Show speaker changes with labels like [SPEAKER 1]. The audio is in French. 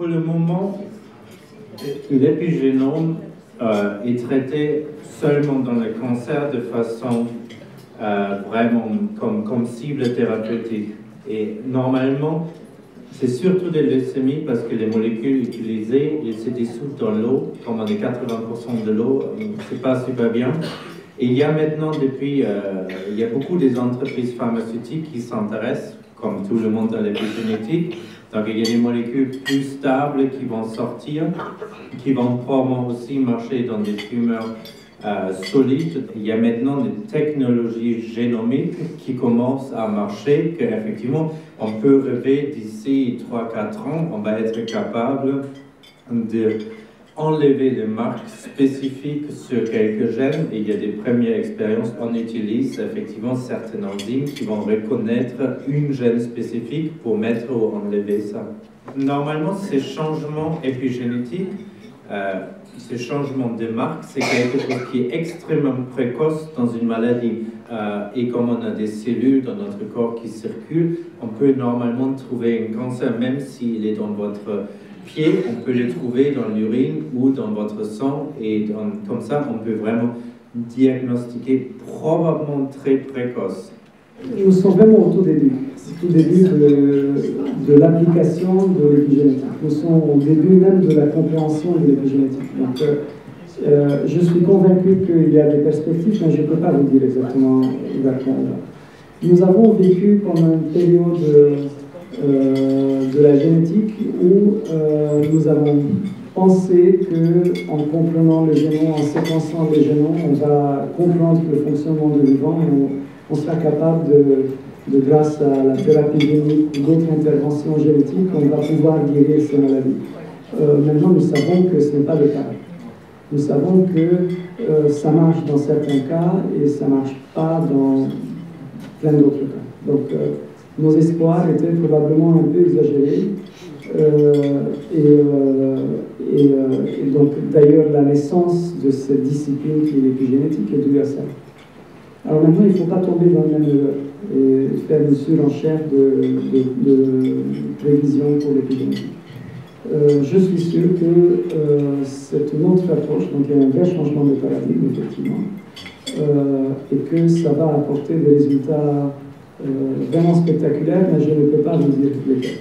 [SPEAKER 1] Pour le moment, l'épigénome est traité seulement dans le cancer de façon vraiment comme cible thérapeutique. Et normalement, c'est surtout des leucémies parce que les molécules utilisées, elles se dissoutent dans l'eau, comme on est 80% de l'eau, c'est pas super bien. Et il y a maintenant il y a beaucoup des entreprises pharmaceutiques qui s'intéressent, comme tout le monde dans l'épigénétique. Donc il y a des molécules plus stables qui vont sortir, qui vont probablement aussi marcher dans des tumeurs solides. Il y a maintenant des technologies génomiques qui commencent à marcher, qu'effectivement on peut rêver d'ici 3-4 ans, on va être capable de enlever des marques spécifiques sur quelques gènes, et il y a des premières expériences, on utilise effectivement certaines enzymes qui vont reconnaître une gène spécifique pour mettre ou enlever ça. Normalement, ces changements épigénétiques, ces changements de marque, c'est quelque chose qui est extrêmement précoce dans une maladie. Et comme on a des cellules dans notre corps qui circulent, on peut normalement trouver un cancer, même s'il est dans votre pied, on peut le trouver dans l'urine ou dans votre sang, et comme ça, on peut vraiment diagnostiquer probablement très précoce.
[SPEAKER 2] Nous sommes vraiment au tout début. C'est au début de l'application de l'épigénétique. Nous sommes au début même de la compréhension de l'épigénétique. Donc, je suis convaincu qu'il y a des perspectives, mais je ne peux pas vous dire exactement. Nous avons vécu pendant une période de la génétique où nous avons pensé qu'en comprenant le génome, en séquençant le génome, on va comprendre le fonctionnement du vivant et on sera capable grâce à la thérapie génique ou d'autres interventions génétiques, on va pouvoir guérir ces maladies. Maintenant, nous savons que ce n'est pas le cas. Nous savons que ça marche dans certains cas et ça ne marche pas dans plein d'autres cas. Donc, nos espoirs étaient probablement un peu exagérés. Et donc, d'ailleurs, la naissance de cette discipline qui est l'épigénétique est due à ça. Alors maintenant, il ne faut pas tomber dans le même erreur et faire une surenchère de prévision pour l'épigénétique. Je suis sûr que c'est une autre approche, donc il y a un vrai changement de paradigme, effectivement, et que ça va apporter des résultats vraiment spectaculaires, mais je ne peux pas vous dire lesquels.